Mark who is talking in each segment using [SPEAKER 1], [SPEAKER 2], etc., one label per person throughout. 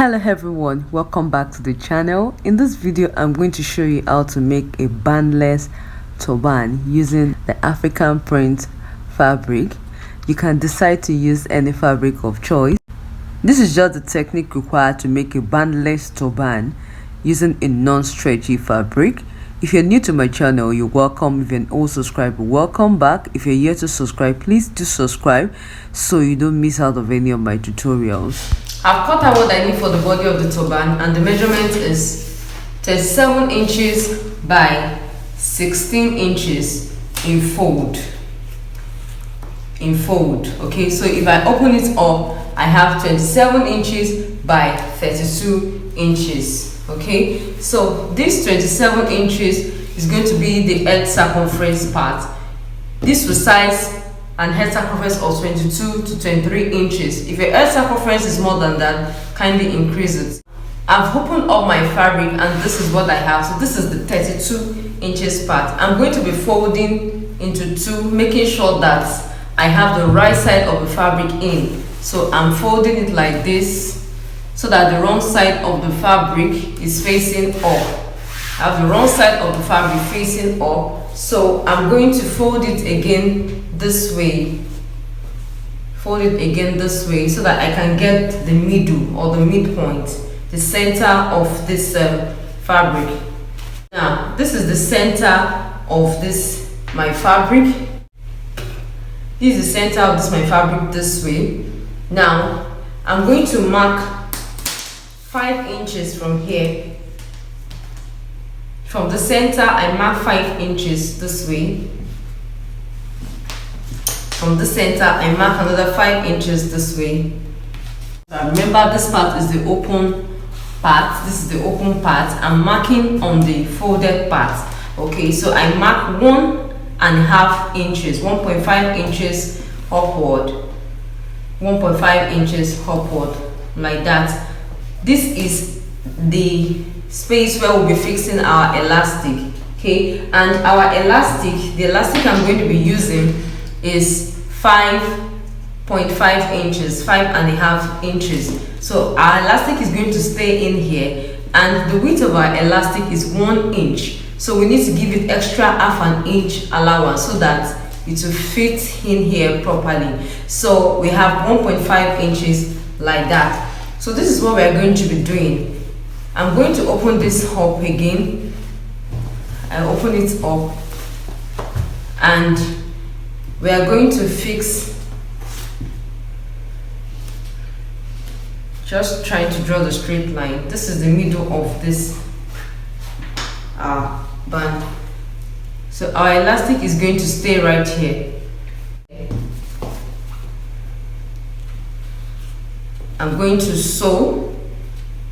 [SPEAKER 1] Hello everyone, welcome back to the channel. In this video I'm going to show you how to make a bandless turban using the African print fabric. You can decide to use any fabric of choice. This is just the technique required to make a bandless turban using a non-stretchy fabric. If you're new to my channel, you're welcome. If you're an old subscriber, welcome back. If you're here to subscribe, please do subscribe so you don't miss out of any of my tutorials.
[SPEAKER 2] I've cut out what I need for the body of the turban, and the measurement is 37 inches by 16 inches in fold. Okay, so if I open it up, I have 27 inches by 32 inches. Okay, so this 27 inches is going to be the head circumference part. This will size and head circumference of 22 to 23 inches. If your head circumference is more than that, kindly increase it. I've opened up my fabric and this is what I have. So this is the 32 inches part. I'm going to be folding into two, making sure that I have the right side of the fabric in. So I'm folding it like this so that the wrong side of the fabric is facing up. I have the wrong side of the fabric facing up. So I'm going to fold it again this way, fold it again this way so that I can get the middle or the midpoint, the center of this fabric. Now this is the center of this my fabric. This is the center of this my fabric this way. Now I'm going to mark 5 inches from here. From the center I mark 5 inches this way. From the center I mark another 5 inches this way. Remember, this part is the open part. This is the open part. I'm marking on the folded part. Okay, so I mark 1.5 inches, 1.5 inches upward, 1.5 inches upward, like that. This is the space where we'll be fixing our elastic. Okay, and our elastic, the elastic I'm going to be using is 5.5 inches, 5.5 inches. So our elastic is going to stay in here, and the width of our elastic is 1 inch. So we need to give it extra half an inch allowance so that it will fit in here properly. So we have 1.5 inches like that. So this is what we are going to be doing. I'm going to open this up again. I open it up and we are going to fix, just trying to draw the straight line. This is the middle of this band. So our elastic is going to stay right here. I'm going to sew.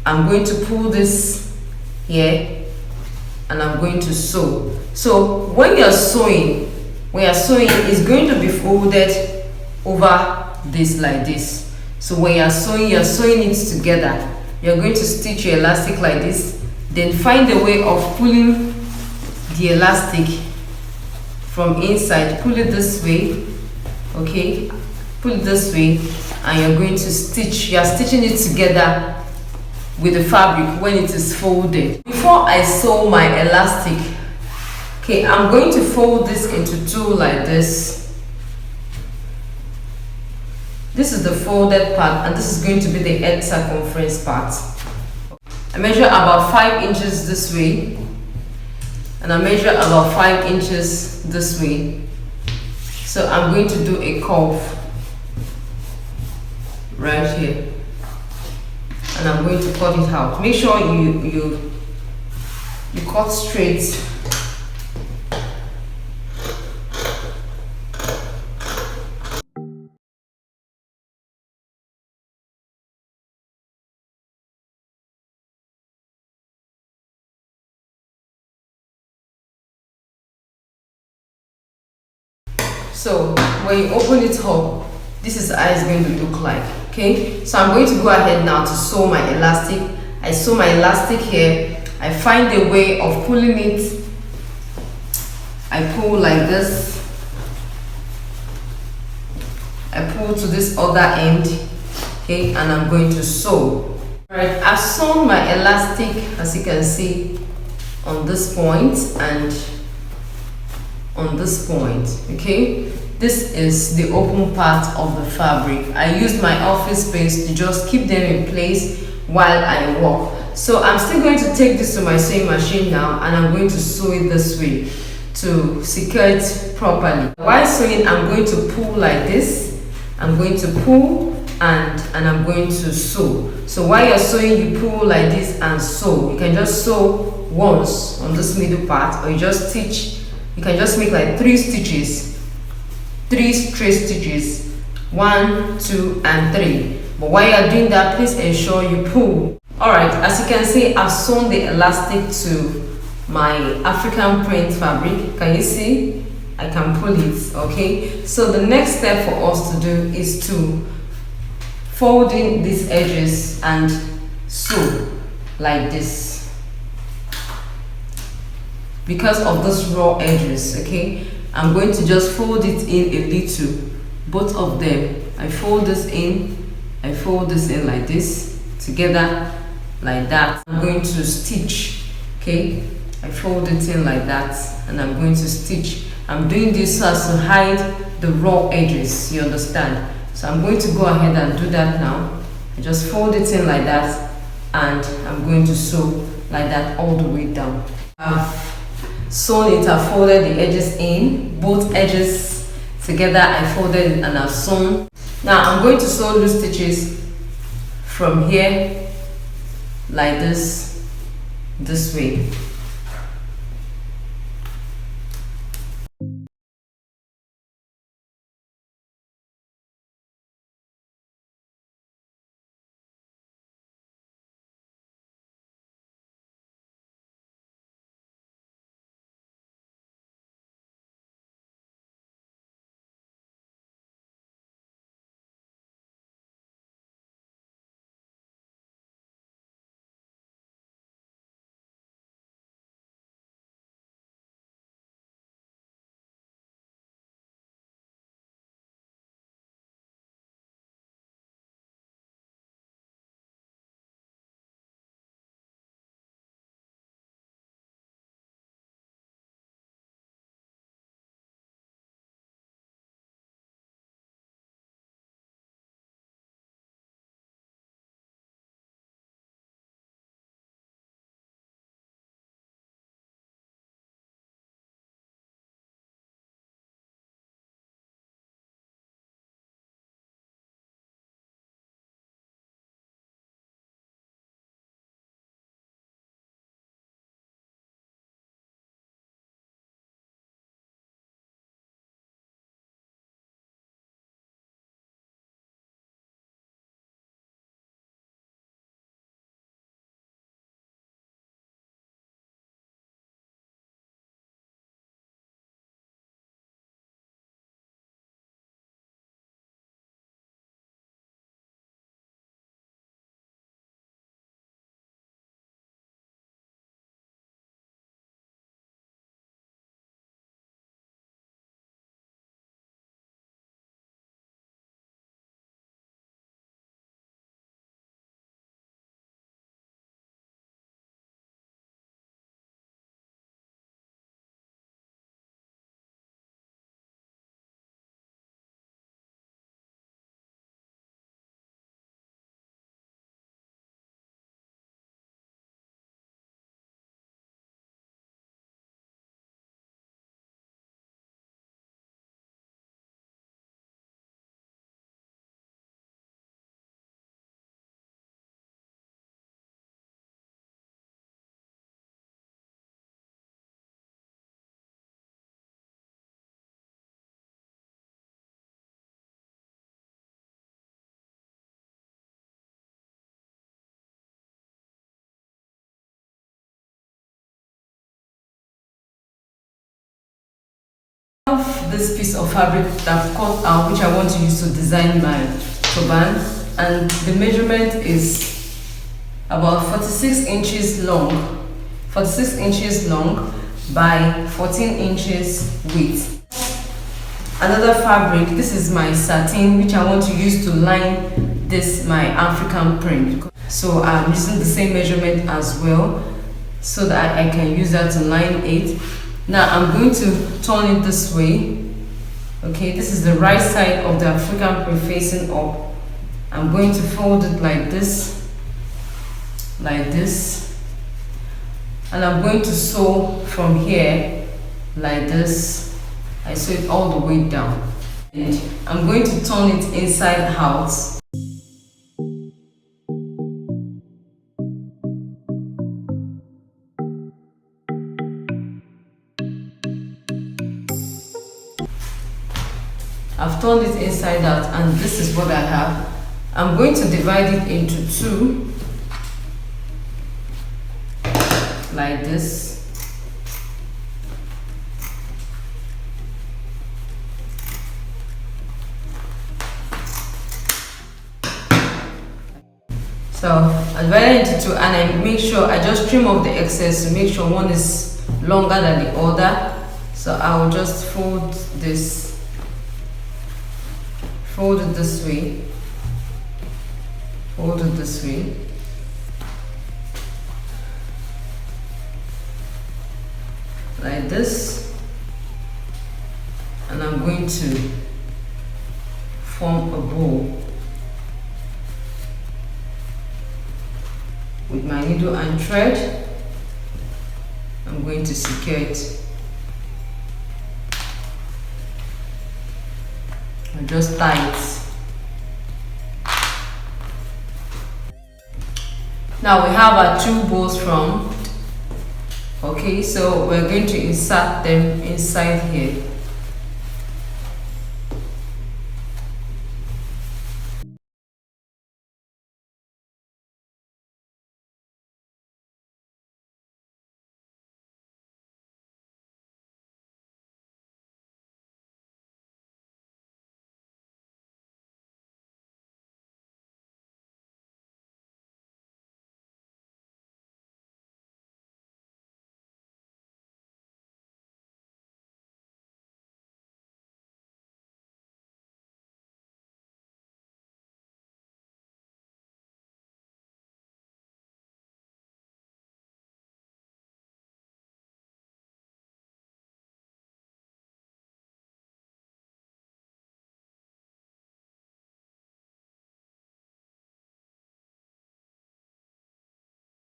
[SPEAKER 2] I'm going to pull this here and I'm going to sew. So when you're sewing, it's going to be folded over this like this. So when you're sewing it together. You're going to stitch your elastic like this, then find a way of pulling the elastic from inside. Pull it this way, okay, pull it this way, and you're going to stitch. You're stitching it together with the fabric when it is folded. Before I sew my elastic, okay, I'm going to fold this into two like this. This is the folded part and this is going to be the head circumference part. I measure about 5 inches this way and I measure about 5 inches this way. So I'm going to do a curve right here and I'm going to cut it out. Make sure you cut straight. So when you open it up, this is how it's going to look like. Okay, so I'm going to go ahead now to sew my elastic. I sew my elastic here. I find a way of pulling it. I pull like this. I pull to this other end. Okay, and I'm going to sew. Alright, I've sewn my elastic, as you can see, on this point and on this point. Okay, this is the open part of the fabric. I used my office space to just keep them in place while I work. So I'm still going to take this to my sewing machine now, and I'm going to sew it this way to secure it properly. While sewing, I'm going to pull like this. I'm going to pull and I'm going to sew. So while you're sewing, you pull like this and sew. You can just sew once on this middle part, or you just stitch. You can just make like 3 stitches, 3 straight stitches, 1, 2 and 3. But while you're doing that, please ensure you pull. Alright, as you can see, I've sewn the elastic to my African print fabric. Can you see? I can pull it. Okay, so the next step for us to do is to fold in these edges and sew like this. Because of those raw edges, okay, I'm going to just fold it in a little, both of them. I fold this in, I fold this in like this, together like that. I'm going to stitch. Okay, I fold it in like that, and I'm going to stitch. I'm doing this so as to hide the raw edges, you understand? So I'm going to go ahead and do that now. I just fold it in like that, and I'm going to sew like that all the way down. I've sewn it, I've folded the edges in, both edges together. I folded it and I've sewn. Now I'm going to sew loose stitches from here like this way. This piece of fabric that I've cut out, which I want to use to design my turban, and the measurement is about 46 inches long by 14 inches width. Another fabric, this is my satin, which I want to use to line this my African print. So I'm using the same measurement as well, so that I can use that to line it. Now I'm going to turn it this way. Okay, this is the right side of the African print facing up. I'm going to fold it like this, and I'm going to sew from here like this. I sew it all the way down, and I'm going to turn it inside out. I've turned it inside out, and this is what I have. I'm going to divide it into two, like this. So I divide it into two, and I make sure I just trim off the excess to make sure one is longer than the other. So I will just fold this. Fold it this way, fold it this way, like this, and I'm going to form a bow with my needle and thread. I'm going to secure it. Just tie it. Now we have our two bows from. Okay, so we're going to insert them inside here.